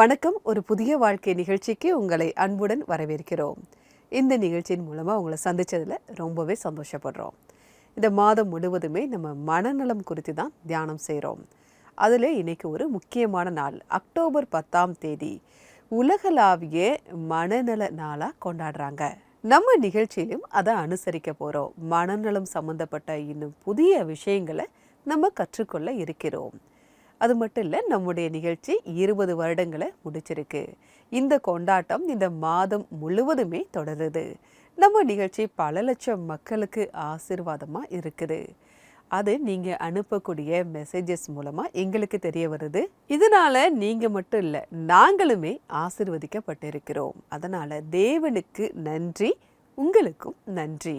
வணக்கம். ஒரு புதிய வாழ்க்கை நிகழ்ச்சிக்கு உங்களை அன்புடன் வரவேற்கிறோம். இந்த நிகழ்ச்சியின் மூலமாக உங்களை சந்தித்ததில் ரொம்பவே சந்தோஷப்படுறோம். இந்த மாதம் முழுவதுமே நம்ம மனநலம் குறித்து தான் தியானம் செய்கிறோம். அதில் இன்றைக்கி ஒரு முக்கியமான நாள், அக்டோபர் 10ஆம் தேதி உலகளாவிய மனநல நாளாக கொண்டாடுறாங்க. நம்ம நிகழ்ச்சியிலும் அதை அனுசரிக்க போகிறோம். மனநலம் சம்மந்தப்பட்ட இன்னும் புதிய விஷயங்களை நம்ம கற்றுக்கொள்ள இருக்கிறோம். அது மட்டும் இல்லை, நம்முடைய நிகழ்ச்சி 20 வருடங்களை முடிச்சிருக்கு. இந்த கொண்டாட்டம் இந்த மாதம் முழுவதுமே தொடருது. நம்ம நிகழ்ச்சி பல லட்சம் மக்களுக்கு ஆசீர்வாதமாக இருக்குது. அது நீங்கள் அனுப்பக்கூடிய மெசேஜஸ் மூலமாக எங்களுக்கு தெரிய வருது. இதனால் நீங்கள் மட்டும் இல்லை, நாங்களுமே ஆசீர்வதிக்கப்பட்டிருக்கிறோம். அதனால் தேவனுக்கு நன்றி, உங்களுக்கும் நன்றி.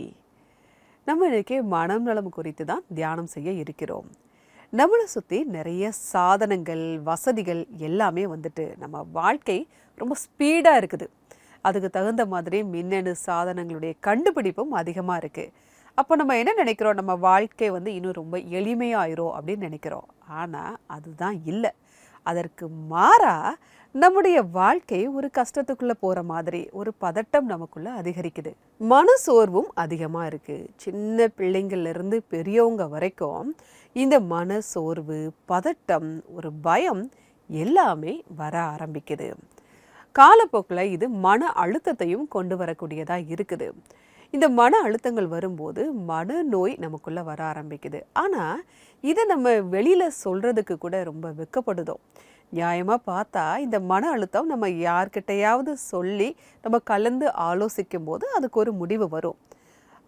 நம்ம இன்றைக்கி மனம் நலம் குறித்து தான் தியானம் செய்ய இருக்கிறோம். நம்மளை சுற்றி நிறைய சாதனங்கள், வசதிகள் எல்லாமே வந்துட்டு நம்ம வாழ்க்கை ரொம்ப ஸ்பீடாக இருக்குது. அதுக்கு தகுந்த மாதிரி மின்னணு சாதனங்களுடைய கண்டுபிடிப்பும் அதிகமாக இருக்குது. அப்போ நம்ம என்ன நினைக்கிறோம், நம்ம வாழ்க்கை இன்னும் ரொம்ப எளிமையாயிரும் அப்படின்னு நினைக்கிறோம். ஆனால் அதுதான் இல்லை. அதற்கு மாறாக நம்முடைய வாழ்க்கை ஒரு கஷ்டத்துக்குள்ளே போகிற மாதிரி ஒரு பதட்டம் நமக்குள்ளே அதிகரிக்குது. மனசோர்வும் அதிகமாக இருக்குது. சின்ன பிள்ளைங்கள்லேருந்து பெரியவங்க வரைக்கும் இந்த மனசோர்வு, பதட்டம், ஒரு பயம் எல்லாமே வர ஆரம்பிக்குது. காலப்போக்கில் இது மன அழுத்தத்தையும் கொண்டு வரக்கூடியதாக இருக்குது. இந்த மன அழுத்தங்கள் வரும்போது மனநோய் நமக்குள்ளே வர ஆரம்பிக்குது. ஆனால் இதை நம்ம வெளியில் சொல்கிறதுக்கு கூட ரொம்ப வெட்கப்படுதோம். நியாயமாக பார்த்தா இந்த மன அழுத்தம் நம்ம யார்கிட்டையாவது சொல்லி நம்ம கலந்து ஆலோசிக்கும் போது அதுக்கு ஒரு முடிவு வரும்.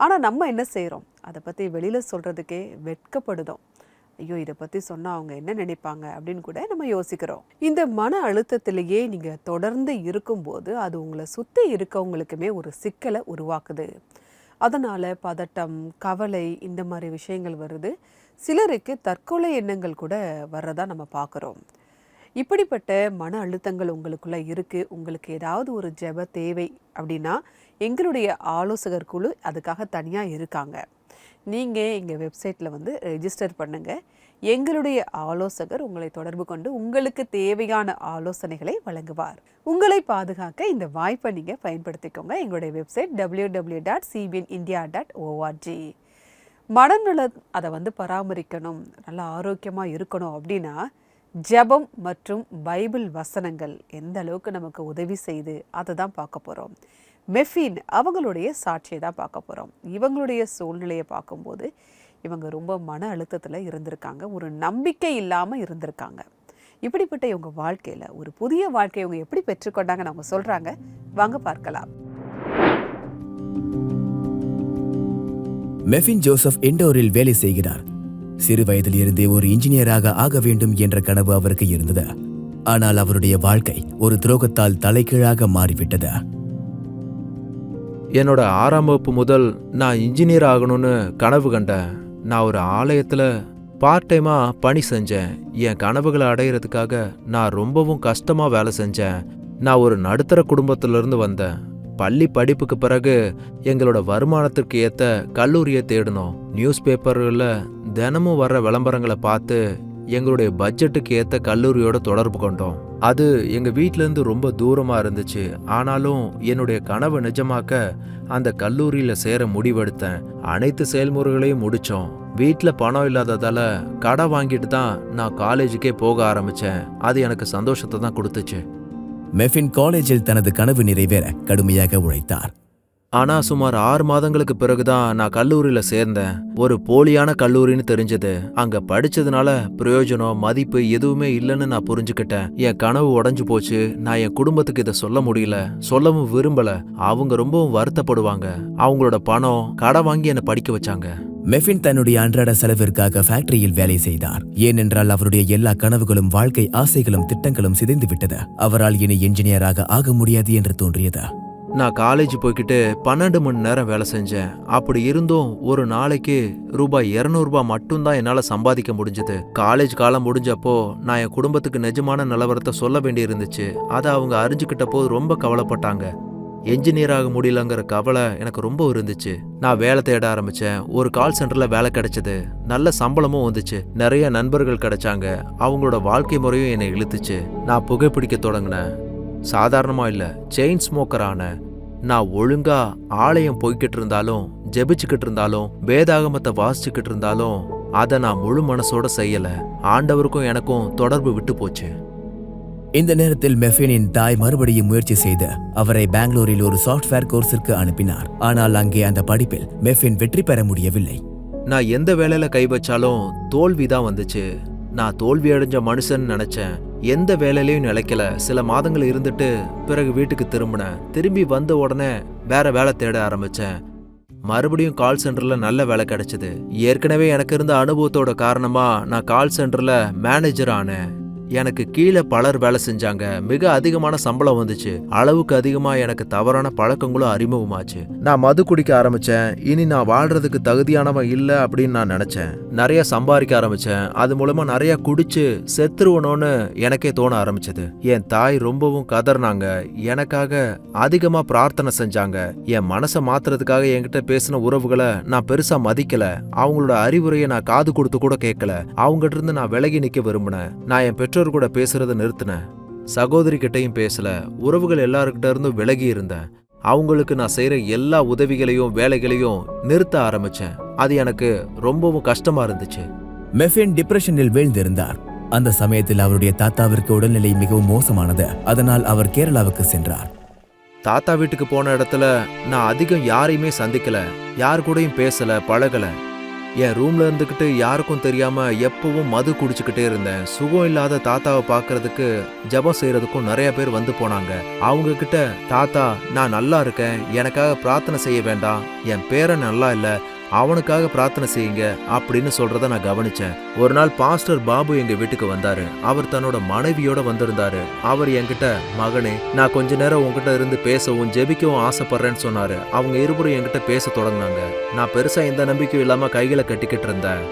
ஆனால் நம்ம என்ன செய்கிறோம், அதை பற்றி வெளியில் சொல்கிறதுக்கே வெட்கப்படுதோம். ஐயோ, இதை பற்றி சொன்னால் அவங்க என்ன நினைப்பாங்க அப்படின்னு கூட நம்ம யோசிக்கிறோம். இந்த மன அழுத்தத்திலேயே நீங்கள் தொடர்ந்து இருக்கும்போது அது உங்களை சுற்றி இருக்கவங்களுக்குமே ஒரு சிக்கலை உருவாக்குது. அதனால் பதட்டம், கவலை, இந்த மாதிரி விஷயங்கள் வருது. சிலருக்கு தற்கொலை எண்ணங்கள் கூட வர்றதா நம்ம பார்க்குறோம். இப்படிப்பட்ட மன அழுத்தங்கள் உங்களுக்குள்ளே இருக்குது, உங்களுக்கு ஏதாவது ஒரு ஜெப தேவை அப்படின்னா எங்களுடைய ஆலோசகர் குழு அதுக்காக தனியாக இருக்காங்க. நீங்கள் எங்கள் வெப்சைட்டில் ரெஜிஸ்டர் பண்ணுங்கள். எங்களுடைய ஆலோசகர் உங்களை தொடர்பு கொண்டு உங்களுக்கு தேவையான ஆலோசனைகளை வழங்குவார். உங்களை பாதுகாக்க இந்த வாய்ப்பை நீங்கள் பயன்படுத்திக்கோங்க. எங்களுடைய வெப்சைட் www.cbnindia.org. மனநலம் அதை பராமரிக்கணும், நல்லா ஆரோக்கியமாக இருக்கணும் அப்படின்னா ஜெபம் மற்றும் பைபிள் வசனங்கள் எந்த அளவுக்கு நமக்கு உதவி செய்து அதை தான் பார்க்க போகிறோம். மெஃபின் அவங்களுடைய சாட்சியை தான் பார்க்க போகிறோம். இவங்களுடைய சூழ்நிலையை பார்க்கும்போது இவங்க ரொம்ப மன அழுத்தத்தில் இருந்திருக்காங்க, ஒரு நம்பிக்கை இல்லாமல் இருந்திருக்காங்க. இப்படிப்பட்ட இவங்க வாழ்க்கையில் ஒரு புதிய வாழ்க்கையை இவங்க எப்படி பெற்றுக்கொண்டாங்கன்னு அவங்க சொல்கிறாங்க. வாங்க பார்க்கலாம். மெஃபின் ஜோசப் இண்டோரில் வேலை செய்கிறார். சிறு வயதில் இருந்தே ஒரு இன்ஜினியராக ஆக வேண்டும் என்ற கனவு அவருக்கு இருந்தது. ஆனால் அவருடைய வாழ்க்கை ஒரு துரோகத்தால் தலைகீழாக மாறிவிட்டது. என்னோட 6ஆம் வகுப்பு முதல் நான் இன்ஜினியர் ஆகணும்னு கனவு கண்டேன். நான் ஒரு ஆலயத்தில் பார்ட் டைமாக பணி செஞ்சேன். என் கனவுகளை அடையிறதுக்காக நான் ரொம்பவும் கஷ்டமாக வேலை செஞ்சேன். நான் ஒரு நடுத்தர குடும்பத்திலிருந்து வந்தேன். பள்ளி படிப்புக்கு பிறகு எங்களோட வருமானத்திற்கு ஏற்ற கல்லூரியை தேடினோம். நியூஸ் பேப்பர்களில் தினமும் வர்ற விளம்பரங்களை பார்த்து எங்களுடைய பட்ஜெட்டுக்கு ஏற்ற கல்லூரியோட தொடர்பு கொண்டோம். அது எங்கள் வீட்டிலேருந்து ரொம்ப தூரமாக இருந்துச்சு. ஆனாலும் என்னுடைய கனவை நிஜமாக்க அந்த கல்லூரியில் சேர முடிவெடுத்தேன். அனைத்து செயல்முறைகளையும் முடித்தோம். வீட்டில் பணம் இல்லாததால் கடை வாங்கிட்டு தான் நான் காலேஜுக்கே போக ஆரம்பித்தேன். அது எனக்கு சந்தோஷத்தை தான் கொடுத்துச்சு. மெஃபின் காலேஜில் தனது கனவு நிறைவேற கடுமையாக உழைத்தார். ஆனா சுமார் 6 மாதங்களுக்கு பிறகுதான் நான் கல்லூரியில சேர்ந்தேன். ஒரு போலியான கல்லூரின்னு தெரிஞ்சது. அங்க படிச்சதுனால பிரயோஜனம், மதிப்பு எதுவுமே இல்லைன்னு நான் புரிஞ்சுக்கிட்டேன். என் கனவு உடைஞ்சு போச்சு. நான் என் குடும்பத்துக்கு இதை சொல்ல முடியல, சொல்லவும் விரும்பல. அவங்க ரொம்பவும் வருத்தப்படுவாங்க. அவங்களோட பணம் கடை வாங்கி என்னை படிக்க வச்சாங்க. மெஃபின் தன்னுடைய அன்றாட செலவிற்காக ஃபேக்டரியில் வேலை செய்தார். ஏனென்றால் அவருடைய எல்லா கனவுகளும், வாழ்க்கை ஆசைகளும், திட்டங்களும் சிதைந்து விட்டது. அவரால் இனி என்ஜினியராக ஆக முடியாது என்று தோன்றியது. நான் காலேஜ் போய்கிட்டு 12 மணி நேரம் வேலை செஞ்சேன். அப்படி இருந்தும் ஒரு நாளைக்கு ரூபாய் 200 மட்டும்தான் என்னால் சம்பாதிக்க முடிஞ்சது. காலேஜ் காலம் முடிஞ்சப்போ நான் என் குடும்பத்துக்கு நிஜமான நிலவரத்தை சொல்ல வேண்டி இருந்துச்சு. அதை அவங்க அறிஞ்சுக்கிட்ட போது ரொம்ப கவலைப்பட்டாங்க. என்ஜினியர் ஆக முடியலங்கிற கவலை எனக்கு ரொம்ப இருந்துச்சு. நான் வேலை தேட ஆரம்பிச்சேன். ஒரு கால் சென்டர்ல வேலை கிடைச்சது. நல்ல சம்பளமும் வந்துச்சு. நிறைய நண்பர்கள் கிடைச்சாங்க. அவங்களோட வாழ்க்கை முறையும் என்னை இழுத்துச்சு. நான் புகைப்பிடிக்க தொடங்கினேன். சாதாரணமா இல்ல, செயின் ஸ்மோக்கர் ஆனேன். நான் ஒழுங்கா ஆலயம் போய்கிட்டு இருந்தாலும், ஜெபிச்சுக்கிட்டு இருந்தாலும், வேதாகமத்தை வாசிச்சுக்கிட்டு இருந்தாலும் அதை நான் முழு மனசோட செய்யல. ஆண்டவருக்கும் எனக்கும் தொடர்பு விட்டு போச்சு. இந்த நேரத்தில் மெஃபினின் தாய் மறுபடியும் முயற்சி செய்து அவரை பெங்களூரில் ஒரு சாஃப்ட்வேர் கோர்ஸிற்கு அனுப்பினார். ஆனால் அங்கே அந்த படிப்பில் மெஃபின் வெற்றி பெற முடியவில்லை. நான் எந்த வேலையில கை வச்சாலும் தோல்விதான் வந்துச்சு. நான் தோல்வி அடைஞ்ச மனுஷன் நினைச்சேன். எந்த வேலையிலையும் நிலைக்கல. சில மாதங்கள் இருந்துட்டு பிறகு வீட்டுக்கு திரும்பினேன். திரும்பி வந்த உடனே வேற வேலை தேட ஆரம்பிச்சேன். மறுபடியும் கால் சென்டர்ல நல்ல வேலை கிடைச்சது. ஏற்கனவே எனக்கு இருந்த அனுபவத்தோட காரணமா நான் கால் சென்டர்ல மேனேஜர் ஆனேன். எனக்கு கீழே பலர் வேலை செஞ்சாங்க. மிக அதிகமான சம்பளம் வந்துச்சு. அளவுக்கு அதிகமா எனக்கு தவறான பழக்கங்களும் அறிமுகமாச்சு. நான் மது குடிக்க ஆரம்பிச்சேன். இனி நான் வாழ்றதுக்கு தகுதியானவன் இல்ல அப்படின்னு நான் நினைச்சேன். நிறைய சம்பாதிக்க ஆரம்பிச்சேன். அது மூலமா நிறைய குடிச்சு செத்துருவனோன்னு எனக்கே தோண ஆரம்பிச்சது. என் தாய் ரொம்பவும் கதறினாங்க. எனக்காக அதிகமா பிரார்த்தனை செஞ்சாங்க. என் மனசை மாத்துறதுக்காக என்கிட்ட பேசின உறவுகளை நான் பெருசா மதிக்கல. அவங்களோட அறிவுரையை நான் காது கொடுத்து கூட கேட்கல. அவங்ககிட்ட இருந்து நான் விலகி நிக்க விரும்பினேன். நான் என் பெற்றோர் கூட பேசுறத நிறுத்தினேன். சகோதரி கிட்டையும் பேசல. உறவுகள் எல்லாருக்கிட்ட இருந்தும் விலகி இருந்தேன். அவங்களுக்கு நான் செய்யற எல்லா உதவிகளையும் வேலைகளையும் நிறுத்த ஆரம்பிச்சேன். அது எனக்கு ரொம்பவும் கஷ்டமா இருந்துச்சு. மெஃபின் டிப்ரெஷனில் வீழ்ந்திருந்தார். அந்த சமயத்தில் அவருடைய தாத்தாவிற்கு உடல்நிலை மிகவும் மோசமானது. அதனால் அவர் கேரளாவுக்கு சென்றார். தாத்தா வீட்டுக்கு போன இடத்துல நான் அதிகம் யாரையுமே சந்திக்கல. யார் கூடயும் பேசல, பழகல. என் ரூம்ல இருந்துக்கிட்டு யாருக்கும் தெரியாம எப்பவும் மது குடிச்சுக்கிட்டே இருந்தேன். சுகம் இல்லாத தாத்தாவை பார்க்கறதுக்கு ஜெபம் செய்யறதுக்கும் நிறைய பேர் வந்து போனாங்க. அவங்க கிட்ட, தாத்தா நான் நல்லா இருக்கேன், எனக்காக பிரார்த்தனை செய்ய வேண்டாம், என் பேரன் நல்லா இல்ல, அவனுக்காக பிரார்த்தனை செய்யுங்க அப்படின்னு சொல்றத நான் கவனிச்சேன். ஒரு நாள் பாஸ்டர் பாபு எங்க வீட்டுக்கு வந்தாரு. அவர் தன்னோட மனைவியோட வந்திருந்தாரு. அவர் என்கிட்ட, மகனே நான் கொஞ்ச நேரம் உங்ககிட்ட இருந்து பேசவும் ஜெபிக்கவும் ஆசைப்படுறேன்னு சொன்னாரு. அவங்க இருவரும் என்கிட்ட பேச தொடங்கினாங்க. நான் பெருசா எந்த நம்பிக்கையும் இல்லாம கைகளை கட்டிக்கிட்டு இருந்தேன்.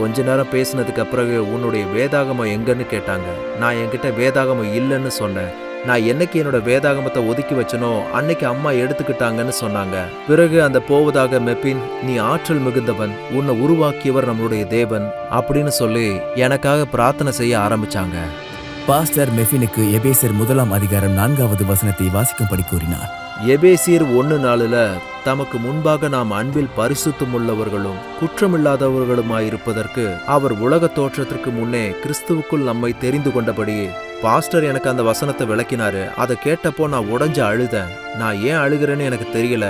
கொஞ்ச நேரம் பேசினதுக்கு பிறகு உன்னுடைய வேதாகமம் எங்கன்னு கேட்டாங்க. நான் என்கிட்ட வேதாகமம் இல்லைன்னு சொன்னேன். நான் என்னைக்கு என்னோட வேதாகமத்தை ஒதுக்கி வச்சனோ அன்னைக்கு அம்மா எடுத்துக்கிட்டாங்கன்னு சொன்னாங்க. பிறகு அந்த போவதாக மெப்பின், நீ ஆற்றல் மிகுந்தவன், உன்னை உருவாக்கியவர் நம்மளுடைய தேவன் அப்படின்னு சொல்லி எனக்காக பிரார்த்தனை செய்ய ஆரம்பிச்சாங்க. பாஸ்டர் மெஃபினுக்கு எபேசியர் 1:4 வசனத்தை வாசிக்கும்படி கூறினார். எபேசியர் 1:4 தமக்கு முன்பாக நாம் அன்பில் பரிசுத்தமுள்ளவர்களும் குற்றமில்லாதவர்களுமாயிருப்பதற்கு அவர் உலக தோற்றத்திற்கு முன்னே கிறிஸ்துவுக்குள் நம்மை தெரிந்து கொண்டபடியே. பாஸ்டர் எனக்கு அந்த வசனத்தை விளக்கினாரு. அதை கேட்டப்போ நான் உடைஞ்சு அழுதேன். நான் ஏன் அழுகிறேன்னு எனக்கு தெரியல.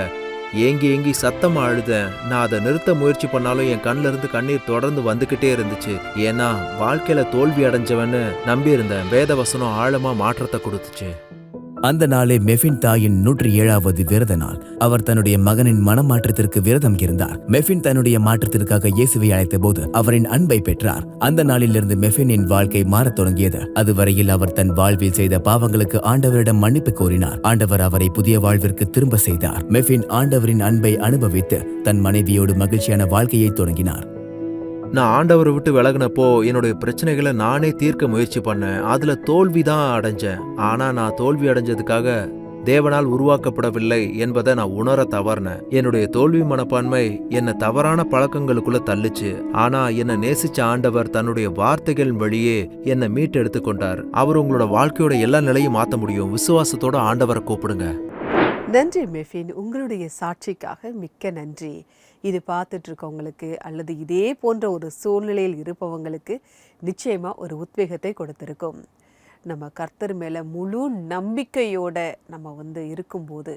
ஏங்கி சத்தமா அழுதேன். நான் அதை நிறுத்த முயற்சி பண்ணாலும் என் கண்ணில இருந்து கண்ணீர் தொடர்ந்து வந்துகிட்டே இருந்துச்சு. ஏன்னா வாழ்க்கையில தோல்வி அடைஞ்சவன்னு நம்பி இருந்தேன். வேத வசனம் ஆழமா மாற்றத்தை கொடுத்துச்சு. அந்த நாளே மெஃபின் தாயின் 107வது விரத நாள். அவர் தன்னுடைய மகனின் மனமாற்றத்திற்கு விரதம் இருந்தார். மெஃபின் தன்னுடைய மாற்றத்திற்காக இயேசுவை அழைத்த போது அவரின் அன்பை பெற்றார். அந்த நாளிலிருந்து மெஃபினின் வாழ்க்கை மாறத் தொடங்கியது. அதுவரையில் அவர் தன் வாழ்வில் செய்த பாவங்களுக்கு ஆண்டவரிடம் மன்னிப்பு கோரினார். ஆண்டவர் அவரை புதிய வாழ்விற்கு திரும்ப செய்தார். மெஃபின் ஆண்டவரின் அன்பை அனுபவித்து தன் மனைவியோடு மகிழ்ச்சியான வாழ்க்கையை தொடங்கினார். நான் ஆண்டவரை விட்டு விலகினப்போ என்னுடைய பிரச்சனைகளை நானே தீர்க்க முயற்சி பண்ணேன். அதுல தோல்வி தான் அடைஞ்சேன். ஆனா நான் தோல்வி அடைஞ்சதுக்காக தேவனால் உருவாக்கப்படவில்லை என்பதை நான் உணர தவறினேன். என்னுடைய தோல்வி மனப்பான்மை என்னை தவறான பழக்கங்களுக்குள்ள தள்ளுச்சு. ஆனா என்னை நேசிச்ச ஆண்டவர் தன்னுடைய வார்த்தைகள் வழியே என்னை மீட்டெடுத்து கொண்டார். அவர் உங்களோட வாழ்க்கையோட எல்லா நிலையும் மாற்ற முடியும். விசுவாசத்தோட ஆண்டவரை கூப்பிடுங்க. நன்றி மெஃபின், உங்களுடைய சாட்சிக்காக மிக்க நன்றி. இது பார்த்துட்டு இருக்கவங்களுக்கு அல்லது இதே போன்ற ஒரு சூழ்நிலையில் இருப்பவங்களுக்கு நிச்சயமாக ஒரு உத்வேகத்தை கொடுத்துருக்கும். நம்ம கர்த்தர் மேலே முழு நம்பிக்கையோட நம்ம இருக்கும்போது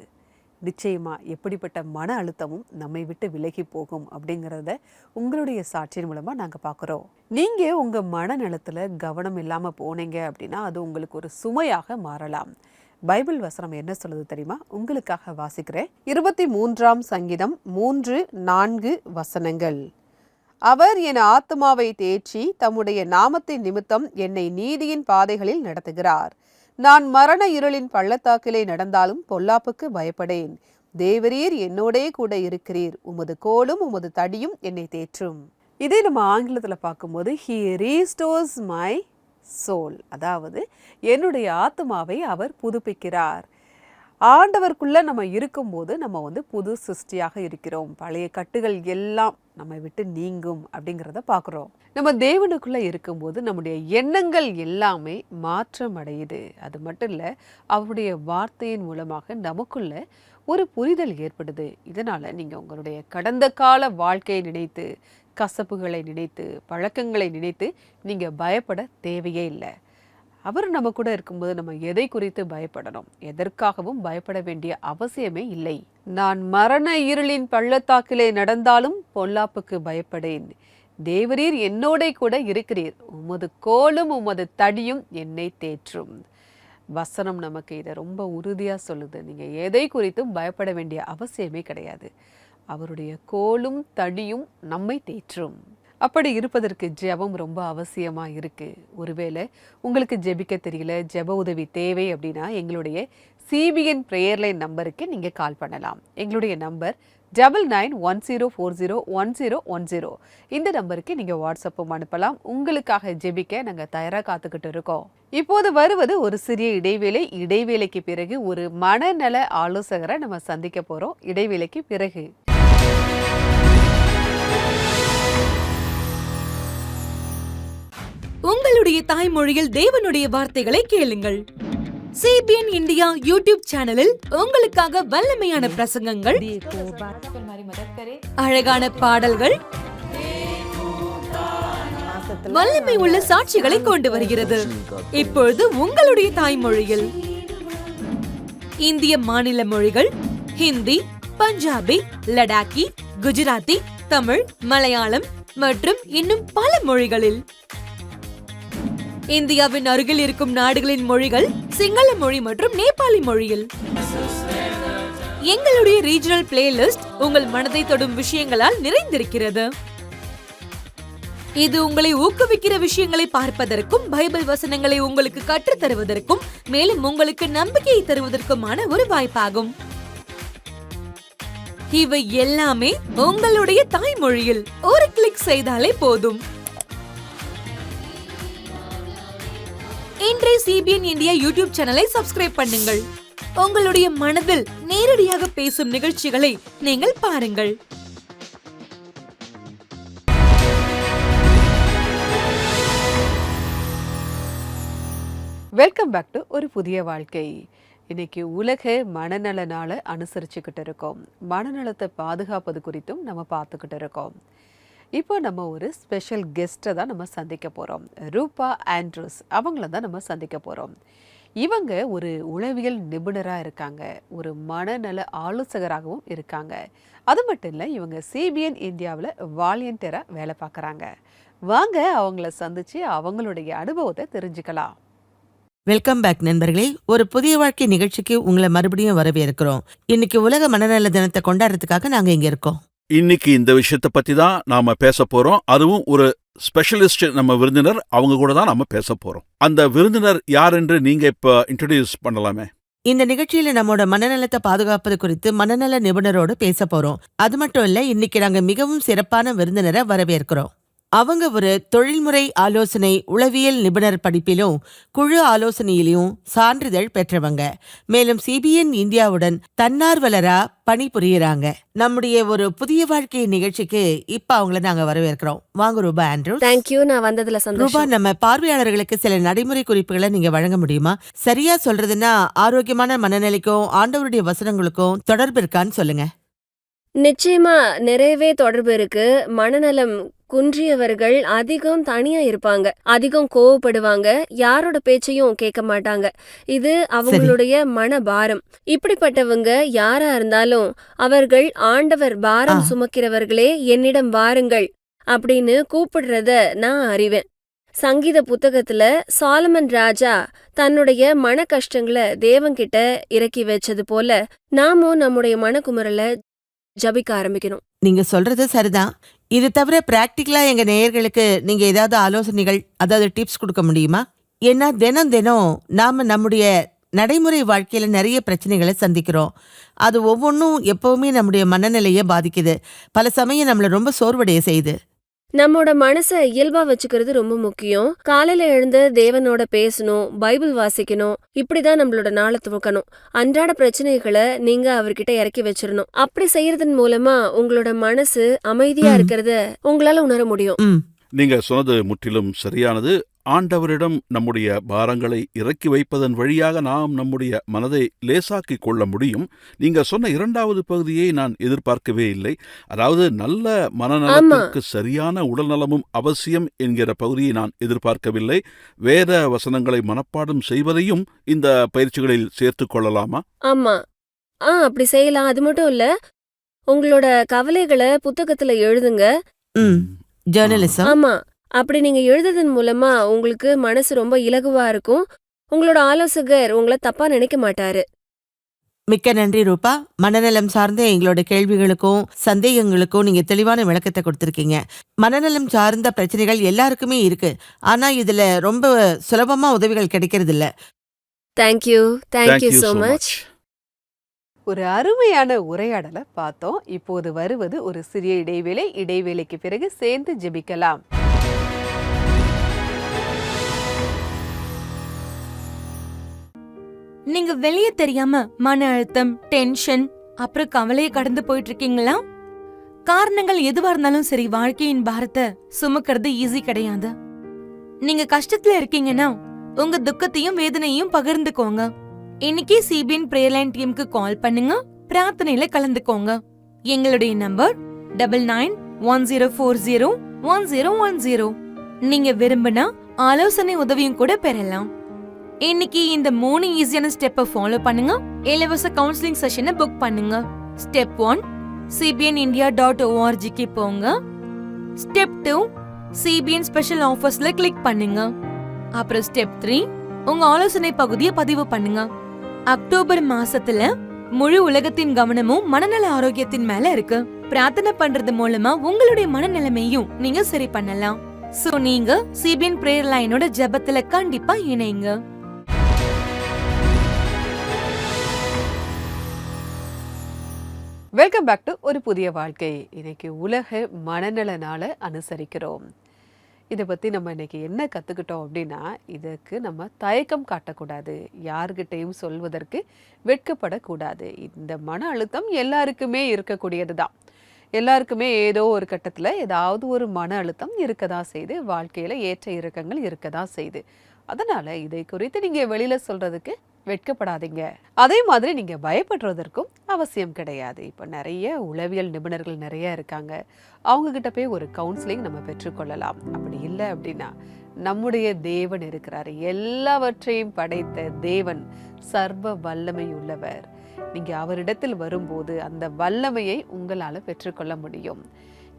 நிச்சயமாக எப்படிப்பட்ட மன அழுத்தமும் நம்மை விட்டு விலகி போகும் அப்படிங்கிறத உங்களுடைய சாட்சியின் மூலமாக நாங்கள் பார்க்குறோம். நீங்கள் உங்கள் மனநலத்தில் கவனம் இல்லாமல் போனீங்க அப்படின்னா அது உங்களுக்கு ஒரு சுமையாக மாறலாம். பைபிள் வசனம் என்ன சொல்லுது தெரியுமா? உங்களுக்காக வாசிக்கிறேன். 23ஆம் சங்கீதம் 3-4 வசனங்கள். அவர் என் ஆத்துமாவை தேற்றி தம்முடைய நாமத்தின் நிமித்தம் என்னை நீதியின் பாதைகளில் நடத்துகிறார். நான் மரண இருளின் பள்ளத்தாக்கிலே நடந்தாலும் பொல்லாப்புக்கு பயப்படேன். தேவரீர் என்னோடே கூட இருக்கிறீர். உமது கோலும் உமது தடியும் என்னை தேற்றும். இதே நம்ம ஆங்கிலத்தில் பார்க்கும்போது he restores my சோல், அதாவது என்னுடைய ஆத்மாவை அவர் புதுப்பிக்கிறார். ஆண்டவருக்குள்ள நம்ம இருக்கும்போது நம்ம வந்து புது சிருஷ்டியாக இருக்கிறோம். பழைய கட்டுகள் எல்லாம் நம்மை விட்டு நீங்கும் அப்படிங்கிறத பார்க்குறோம். நம்ம தேவனுக்குள்ள இருக்கும்போது நம்முடைய எண்ணங்கள் எல்லாமே மாற்றம் அடையுது. அது மட்டும் இல்லை, அவருடைய வார்த்தையின் மூலமாக நமக்குள்ள ஒரு புரிதல் ஏற்படுது. இதனால் நீங்கள் உங்களுடைய கடந்த கால வாழ்க்கையை நினைத்து, கசப்புகளை நினைத்து, பழக்கங்களை நினைத்து நீங்கள் பயப்பட தேவையே இல்லை. அவர் நம்ம கூட இருக்கும்போது நம்ம எதை குறித்து பயப்படணும்? எதற்காகவும் பயப்பட வேண்டிய அவசியமே இல்லை. நான் மரண இருளின் பள்ளத்தாக்கிலே நடந்தாலும் பொல்லாப்புக்கு பயப்படேன். தேவரீர் என்னோட கூட இருக்கிறீர். உமது கோலும் உமது தடியும் என்னை தேற்றும். வசனம் நமக்கு இதை ரொம்ப உறுதியாக சொல்லுது. நீங்கள் எதை குறித்தும் பயப்பட வேண்டிய அவசியமே கிடையாது. அவருடைய கோலும் தடியும் நம்மை தேற்றும். அப்படி இருப்பதற்கு ஜெபம் ரொம்ப அவசியமாக இருக்குது. ஒருவேளை உங்களுக்கு ஜெபிக்க தெரியல, ஜெப உதவி தேவை அப்படின்னா எங்களுடைய CBN ப்ரேயர் லைன் நம்பருக்கு நீங்கள் கால் பண்ணலாம். எங்களுடைய நம்பர் 9910401010. இந்த நம்பருக்கு நீங்கள் வாட்ஸ்அப்பும் அனுப்பலாம். உங்களுக்காக ஜெபிக்க நாங்கள் தயாராக காத்துக்கிட்டு இருக்கோம். இப்போது வருவது ஒரு சிறிய இடைவேளை. இடைவேளைக்கு பிறகு ஒரு மனநல ஆலோசகரை நம்ம சந்திக்க போகிறோம். இடைவேளைக்கு பிறகு உங்களுடைய தாய்மொழியில் தேவனுடைய வார்த்தைகளை கேளுங்கள். CBN இந்தியா யூடியூப் சேனலில் உங்களுக்காக வல்லமையான பிரசங்கங்கள், அழகான பாடல்கள், வல்லமை உள்ள சாட்சிகளை கொண்டு வருகிறது. இப்பொழுது உங்களுடைய தாய்மொழியில் இந்திய மாநில மொழிகள் ஹிந்தி, பஞ்சாபி, லடாக்கி, குஜராத்தி, தமிழ், மலையாளம் மற்றும் இன்னும் பல மொழிகளில். இந்தியாவின் அருகில் இருக்கும் நாடுகளின் மொழிகள் சிங்கள மொழி மற்றும் நேபாளி மொழியில். எங்களுடைய ரீஜனல் பிளேலிஸ்ட் உங்கள் மனதை தொடும் விஷயங்களால் நிறைந்திருக்கிறது. இது உங்களை ஊக்குவிக்கிற விஷயங்களை பார்ப்பதற்கும், பைபிள் வசனங்களை உங்களுக்கு கற்றுத் தருவதற்கும், மேலும் உங்களுக்கு நம்பிக்கையை தருவதற்குமான ஒரு வாய்ப்பாகும். இவை எல்லாமே உங்களுடைய தாய்மொழியில் ஒரு கிளிக் செய்தாலே போதும். இன்றைய CBN இந்தியா யூடியூப் சேனலை சப்ஸ்கிரைப் பண்ணுங்கள். உங்களுடைய மனதில் நேரடியாக பேசும் நிகழ்ச்சிகளை நீங்கள் பாருங்கள். வெல்கம் பேக் டு ஒரு புதிய வாழ்க்கை. இன்னைக்கு உலக மனநல நாளை அனுசரிச்சுக்கிட்டு இருக்கோம். மனநலத்தை பாதுகாப்பது குறித்தும் நம்ம பார்த்துக்கிட்டு இருக்கோம். இப்போ நம்ம ஒரு ஸ்பெஷல் கெஸ்ட்டை தான் நம்ம சந்திக்க போகிறோம். ரூபா ஆண்ட்ரூஸ் அவங்கள தான் நம்ம சந்திக்க போகிறோம். இவங்க ஒரு உளவியல் நிபுணராக இருக்காங்க, ஒரு மனநல ஆலோசகராகவும் இருக்காங்க. அது மட்டும் இல்லை, இவங்க CBN இந்தியாவில் வாலண்டியராக வேலை பார்க்குறாங்க. வாங்க அவங்கள சந்தித்து அவங்களுடைய அனுபவத்தை தெரிஞ்சுக்கலாம். வெல்கம் பேக் நண்பர்களே. ஒரு புதிய வாழ்க்கை நிகழ்ச்சிக்கு உங்களை மறுபடியும் வரவேற்கிறோம். இன்னைக்கு உலக மனநல தினத்தை கொண்டாடுறதுக்காக நாங்க இங்க இருக்கோம். இன்னைக்கு இந்த விஷயத்தை பத்தி தான் நாம பேச போறோம். அதுவும் ஒரு ஸ்பெஷலிஸ்ட், நம்ம விருந்தினர், அவங்க கூட தான் நாம பேச போறோம். அந்த விருந்தினர் யார் என்று நீங்க இப்ப இன்ட்ரோடியூஸ் பண்ணலாமே. இந்த நிகழ்ச்சியில நம்மோட மனநலத்தை பாதுகாப்பது குறித்து மனநல நிபுணரோடு பேச போறோம். அது மட்டும் இல்ல, இன்னைக்கு நாங்க மிகவும் சிறப்பான விருந்தினரை வரவேற்கிறோம். அவங்க ஒரு தொழில்முறை ஆலோசனை உளவியல் நிபுணர் படிப்பிலும் குழு ஆலோசனையிலும் சான்றிதழ் பெற்றவங்க. மேலும் CBN இந்தியாவுடன் தன்னார்வலரா பணிபுரியுறாங்க. நம்முடைய ஒரு புதிய வாழ்க்கை நிகழ்ச்சிக்கு இப்ப அவங்கள நாங்க வரவேற்கிறோம். வாங்க ரூபா ஆண்ட்ரூஸ். தேங்க்யூ, நான் வந்ததுல ரூபா, சந்தோஷம். நம்ம பார்வையாளர்களுக்கு சில நடைமுறை குறிப்புகளை நீங்க வழங்க முடியுமா? சரியா சொல்றதுன்னா, ஆரோக்கியமான மனநிலைக்கும் ஆண்டவருடைய வசனங்களுக்கும் தொடர்பு இருக்கான்னு சொல்லுங்க. நிச்சயமா நிறையவே தொடர்பு இருக்கு. மனநலம் குன்றியவர்கள் அதிகம் தனியா இருப்பாங்க, அதிகம் கோவப்படுவாங்க, யாரோட பேச்சையும் கேட்க மாட்டாங்க. இது அவங்களுடைய மனபாரம். இப்படிப்பட்டவங்க யாரா இருந்தாலும் அவர்கள் ஆண்டவர் பாரம் சுமக்கிறவர்களே என்னிடம் வாருங்கள் அப்படின்னு கூப்பிடுறத நான் அறிவேன். சங்கீத புத்தகத்துல சாலமன் ராஜா தன்னுடைய மன கஷ்டங்களை தேவன்கிட்ட இறக்கி வச்சது போல நாமும் நம்முடைய மனக்குமுறலை ஜபிக்க ஆரம்பிக்கணும். நீங்க சொல்றது சரிதான். இது தவிர பிராக்டிக்கலா எங்க நேயர்களுக்கு நீங்க ஏதாவது ஆலோசனைகள், அதாவது டிப்ஸ் கொடுக்க முடியுமா? ஏன்னா தினம் தினம் நாம நம்முடைய நடைமுறை வாழ்க்கையில நிறைய பிரச்சனைகளை சந்திக்கிறோம். அது ஒவ்வொன்றும் எப்பவுமே நம்முடைய மனநிலையை பாதிக்குது. பல சமயம் நம்மள ரொம்ப சோர்வடைய செய்யுது. நம்மோட மனசை இயல்பா வச்சுக்கிறது ரொம்ப முக்கியம். காலையில எழுந்து தேவனோட பேசணும், பைபிள் வாசிக்கணும், இப்படிதான் நம்மளோட நாளை துவக்கணும். அன்றாட பிரச்சனைகளை நீங்க அவர்கிட்ட இறக்கி வச்சிடணும். அப்படி செய்யறதன் மூலமா உங்களோட மனசு அமைதியா இருக்கிறத உங்களால உணர முடியும். நீங்க சொன்னது முற்றிலும் சரியானது. ஆண்டவரிடம் நம்முடைய பாரங்களை இறக்கி வைப்பதன் வழியாக நாம் நம்முடைய மனதை லேசாக்கிக் கொள்ள முடியும். நீங்க சொன்ன இரண்டாவது பகுதியை நான் எதிர்பார்க்கவே இல்லை. அதாவது நல்ல மனநலத்திற்கு சரியான உடல்நலமும் அவசியம் என்கிற பகுதியை நான் எதிர்பார்க்கவில்லை. வேத வசனங்களை மனப்பாடம் செய்வதையும் இந்த பயிற்சிகளில் சேர்த்துக் கொள்ளலாமா? ஆமா, அப்படி செய்யலாம். அது மட்டும் இல்ல, உங்களோட கவலைகளை புத்தகத்துல எழுதுங்க. ஜேர்னலிசம். ஆமா, அப்படி நீங்க எழுதுறதன் மூலமா உங்களுக்கு மனசு ரொம்ப இலகுவா இருக்கும். உங்களோட ஆலோசகர் உங்களை தப்பா நினைக்க மாட்டாரு. மிக்க நன்றி ரூபா. மனநலம் சார்ந்த எங்களோட கேள்விகளுக்கும் சந்தேகங்களுக்கும் நீங்க தெளிவான விளக்கத்தை கொடுத்திருக்கீங்க. மனநலம் சார்ந்த பிரச்சனைகள் எல்லாருக்குமே இருக்கு. ஆனா இதுல ரொம்ப சுலபமா உதவிகள் கிடைக்கிறது இல்ல. Thank you so much. ஒரு அருமையான உரையாடலை பார்த்தோம். இப்போது வருவது ஒரு சிறிய இடைவேளை. இடைவேளைக்கு பிறகு சேர்ந்து ஜெபிக்கலாம். நீங்க வெளியே தெரியாம மன அழுத்தம், டென்ஷன், அப்புறம் கவலையை கடந்து போயிட்டு இருக்கீங்களா? காரணங்கள் எதுவா இருந்தாலும் சரி, வாழ்க்கையின் பாரத்தை சுமக்கிறது ஈஸி கிடையாது. நீங்க கஷ்டத்துல இருக்கீங்கன்னா உங்க துக்கத்தையும் வேதனையும் பகிர்ந்துக்கோங்க. இன்னைக்கு சிபிஎன் பிரேயர் லைன் டீமுக்கு கால் பண்ணுங்க, பிரார்த்தனையில கலந்துக்கோங்க. எங்களுடைய நம்பர் 9910401010. நீங்க விரும்பினா ஆலோசனை உதவியும் கூட பெறலாம். இன்னைக்கு இந்த 3 ஈஸியான ஸ்டெப்பை ஃபாலோ பண்ணுங்க. இலவச கவுன்சிலிங் செஷனை புக் பண்ணுங்க. ஸ்டெப் 1, cbnindia.org போங்க. ஸ்டெப் 2, சிபிஎன் ஸ்பெஷல் ஆஃபர்ஸ்ல கிளிக் பண்ணுங்க. அப்புறம் ஸ்டெப் 3, உங்க ஆலோசனை பகுதியை பதிவு பண்ணுங்க. அக்டோபர் மாசத்துல முழு உலகத்தின் கவனமும் மனநல ஆரோக்கியத்தின் மேல இருக்கு. பிரார்த்தனை பண்றது மூலமா உங்களுடைய மனநிலைமையும் நீங்க சரி பண்ணலாம். சோ நீங்க சிபிஎன் பிரேயர் லைனோட ஜெபத்துல கண்டிப்பா இணைங்க. வெல்கம் பேக் டு ஒரு புதிய வாழ்க்கை. இன்னைக்கு உலக மனநல நாளை அனுசரிக்கிறோம். இதை பற்றி நம்ம இன்னைக்கு என்ன கற்றுக்கிட்டோம் அப்படின்னா, இதுக்கு நம்ம தயக்கம் காட்டக்கூடாது, யார்கிட்டையும் சொல்வதற்கு வெட்கப்படக்கூடாது. இந்த மன அழுத்தம் எல்லாருக்குமே இருக்கக்கூடியது தான். எல்லாருக்குமே ஏதோ ஒரு கட்டத்தில் ஏதாவது ஒரு மன அழுத்தம் இருக்கதான் செய்யுது. வாழ்க்கையில் ஏற்ற இறக்கங்கள் இருக்கதான் செய்யுது. அதனால் இதை குறித்து நீங்கள் வெளியில் சொல்கிறதுக்கு வெட்கப்படாதீங்க. அதே மாதிரி நீங்கள் பயப்படுறதற்கும் அவசியம் கிடையாது. இப்போ நிறைய உளவியல் நிபுணர்கள் நிறைய இருக்காங்க. அவங்கக்கிட்ட போய் ஒரு கவுன்சிலிங் நம்ம பெற்றுக்கொள்ளலாம். அப்படி இல்லை அப்படின்னா நம்முடைய தேவன் இருக்கிறாரு. எல்லாவற்றையும் படைத்த தேவன் சர்வ வல்லமை உள்ளவர். நீங்கள் அவரிடத்தில் வரும்போது அந்த வல்லமையை உங்களால் பெற்றுக்கொள்ள முடியும்.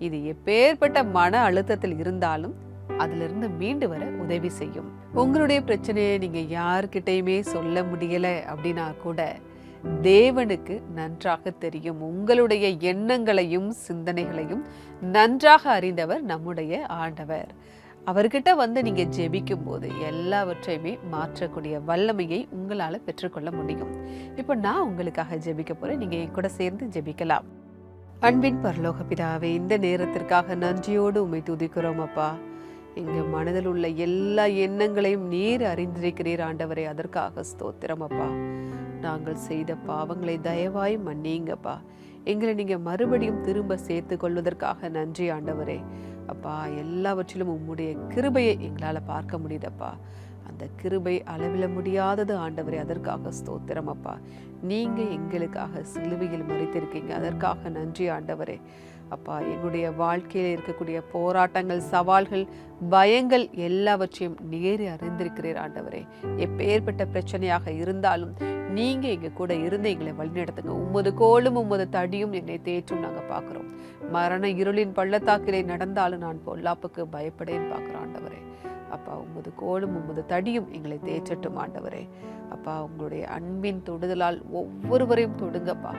இது எப்பேற்பட்ட மன அழுத்தத்தில் இருந்தாலும் அதிலிருந்து மீண்டு வர உதவி செய்யும். உங்களுடைய பிரச்சனையை நீங்க யார்கிட்டயுமே சொல்ல முடியல அப்படின்னா கூட தேவனுக்கு நன்றாக தெரியும். உங்களுடைய எண்ணங்களையும் சிந்தனைகளையும் நன்றாக அறிந்தவர் நம்முடைய ஆண்டவர். அவர்கிட்ட வந்து நீங்க ஜெபிக்கும் போது எல்லாவற்றையுமே மாற்றக்கூடிய வல்லமையை உங்களால பெற்றுக்கொள்ள முடியும். இப்போ நான் உங்களுக்காக ஜெபிக்க போறேன். நீங்க என் கூட சேர்ந்து ஜெபிக்கலாம். அன்பின் பரலோக பிதாவே, இந்த நேரத்திற்காக நன்றியோடு உம்மை துதிக்கிறோம் அப்பா. எங்க மனதில் உள்ள எல்லா எண்ணங்களையும் நீர் அறிந்திருக்கிறீர் ஆண்டவரே. அதற்காக ஸ்தோத்திரம் அப்பா. நாங்கள் செய்த பாவங்களை தயவாய் மன்னிங்கப்பா. எங்களை நீங்க மறுபடியும் திரும்ப சேர்த்து கொள்வதற்காக நன்றி ஆண்டவரே. அப்பா, எல்லாவற்றிலும் உம்முடைய கிருபையை எங்களால் பார்க்க முடியுதப்பா. அந்த கிருபை அளவிட முடியாதது ஆண்டவரே. அதற்காக ஸ்தோத்திரம் அப்பா. நீங்க எங்களுக்காக சிலுவையில் மரித்திருக்கீங்க. அதற்காக நன்றி ஆண்டவரே. அப்பா, எங்களுடைய வாழ்க்கையில் இருக்கக்கூடிய போராட்டங்கள், சவால்கள், பயங்கள் எல்லாவற்றையும் நேரே அறிந்திருக்கிறீர் ஆண்டவரே. எப்பேற்பட்ட பிரச்சனையாக இருந்தாலும் நீங்க எங்க கூட இருந்து எங்களை வழிநடத்துங்க. உமது கோலும் உமது தடியும் என்னை தேற்றும் நாங்க பாக்குறோம். மரண இருளின் பள்ளத்தாக்கிலே நடந்தாலும் நான் பொல்லாப்புக்கு பயப்படேன்னு பாக்குறோம் ஆண்டவரே. அப்பா, உமது கோலும் உமது தடியும் எங்களை தேற்றட்டும் ஆண்டவரே. அப்பா, உங்களுடைய அன்பின் தொடுதலால் ஒவ்வொருவரையும் தொடுங்கப்பா.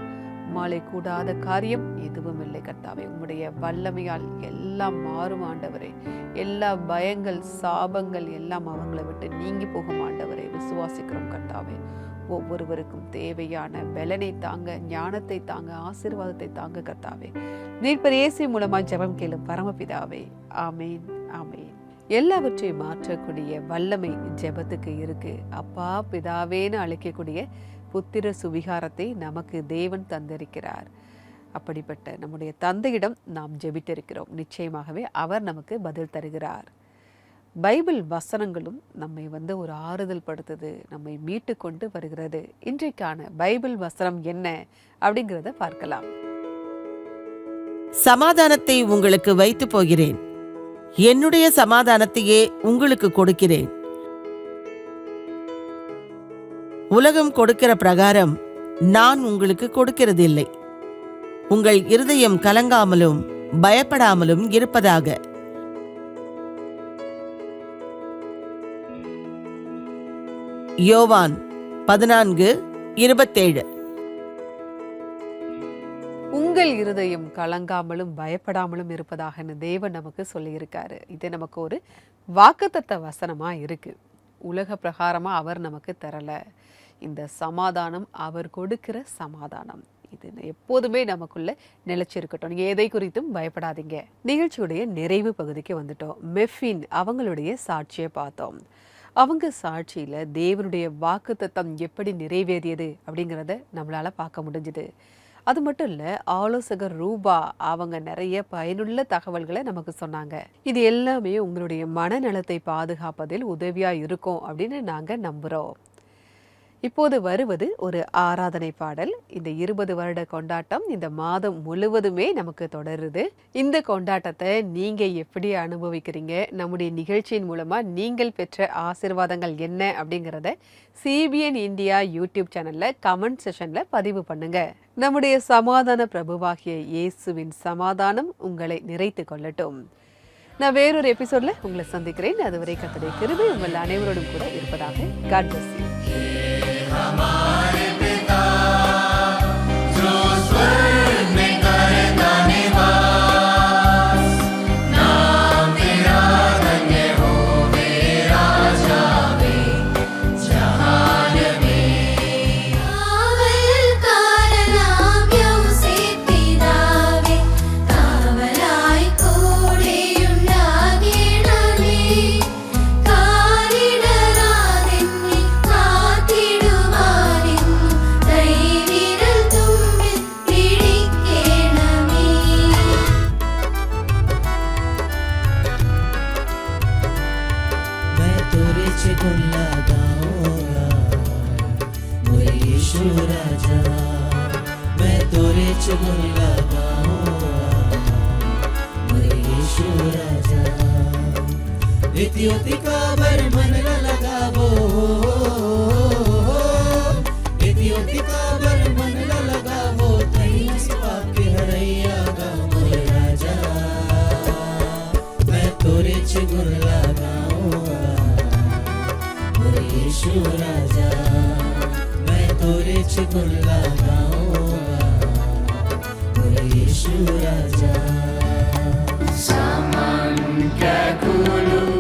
உம்மாலே கூடாத காரியம் எதுவும் இல்லை கர்த்தாவே. உம்முடைய வல்லமையால் எல்லாம் மாறும் ஆண்டவரே. எல்லா பயங்கள் சாபங்கள் எல்லாம் அவங்களை விட்டு நீங்கி போகும் ஆண்டவரை விசுவாசிக்கிறோம் கர்த்தாவே. ஒவ்வொருவருக்கும் தேவையான பலனை தாங்க, ஞானத்தை தாங்க, ஆசீர்வாதத்தை தாங்க கர்த்தாவே. மீட்பர் இயேசு மூலமா ஜெபம் கேளும் பரமபிதாவே. ஆமேன், ஆமேன். எல்லாவற்றையும் மாற்றக்கூடிய வல்லமை ஜெபத்துக்கு இருக்கு. அப்பா பிதாவேன்னு அழைக்கக்கூடிய புத்திர சுவிகாரத்தை நமக்கு தேவன் தந்திருக்கிறார். அப்படிப்பட்ட நம்முடைய தந்தையிடம் நாம் ஜெபித்திருக்கிறோம். நிச்சயமாகவே அவர் நமக்கு பதில் தருகிறார். பைபிள் வசனங்களும் நம்மை ஒரு ஆறுதல் படுத்துது, நம்மை மீட்டு கொண்டு வருகிறது. இன்றைக்கான பைபிள் வசனம் என்ன அப்படிங்கிறத பார்க்கலாம். சமாதானத்தை உங்களுக்கு வைத்து போகிறேன், என்னுடைய சமாதானத்தையே உங்களுக்கு கொடுக்கிறேன். உலகம் கொடுக்கிற பிரகாரம் நான் உங்களுக்கு கொடுக்கிறதில்லை. உங்கள் இருதயம் கலங்காமலும் பயப்படாமலும் இருப்பதாக. யோவான் 14:27. உங்கள் இருதயம் கலங்காமலும் பயப்படாமலும் இருப்பதாக தேவன் நமக்கு சொல்லியிருக்காரு. இது நமக்கு ஒரு வாக்குத்தத்த வசனமா இருக்கு. உலக பிரகாரமா அவர் நமக்கு தரல. இந்த சமாதானம் அவர் கொடுக்கிற சமாதானம். இது எப்போதுமே நமக்குள்ள நிலைச்சிருக்கட்டும். நீங்க எதை குறித்தும் பயப்படாதீங்க. நிகழ்ச்சியுடைய நிறைவு பகுதிக்கு வந்துட்டோம். மெஃபின் அவங்களுடைய சாட்சியை பார்த்தோம். அவங்க சாட்சியில தேவனுடைய வாக்குத்தத்தம் எப்படி நிறைவேறியது அப்படிங்கிறத நம்மளால பார்க்க முடிஞ்சுது. அது மட்டும் இல்ல, ஆலோசகர் ரூபா அவங்க நிறைய பயனுள்ள தகவல்களை நமக்கு சொன்னாங்க. இது எல்லாமே உங்களுடைய மனநலத்தை பாதுகாப்பதில் உதவியா இருக்கும் அப்படின்னு நாங்க நம்புறோம். இப்போது வருவது ஒரு ஆராதனை பாடல். இந்த 20 வருட கொண்டாட்டம் இந்த மாதம் முழுவதுமே நமக்கு தொடருது. இந்த கொண்டாட்டத்தை நீங்க எப்படி அனுபவிக்கிறீங்க, நம்முடைய நிகழ்ச்சியின் மூலமா நீங்கள் பெற்ற ஆசீர்வாதங்கள் என்ன அப்படிங்கிறத CBN இந்தியா யூடியூப் சேனல்ல கமெண்ட் செஷன்ல பதிவு பண்ணுங்க. நம்முடைய சமாதான பிரபுவாகிய இயேசுவின் சமாதானம் உங்களை நிறைத்து கொள்ளட்டும். நான் வேறொரு எபிசோட்ல உங்களை சந்திக்கிறேன். அதுவரை கர்த்தருடைய கிருபை உங்கள் அனைவரோடும் கூட இருப்பதாக. God bless you. Saman kakulu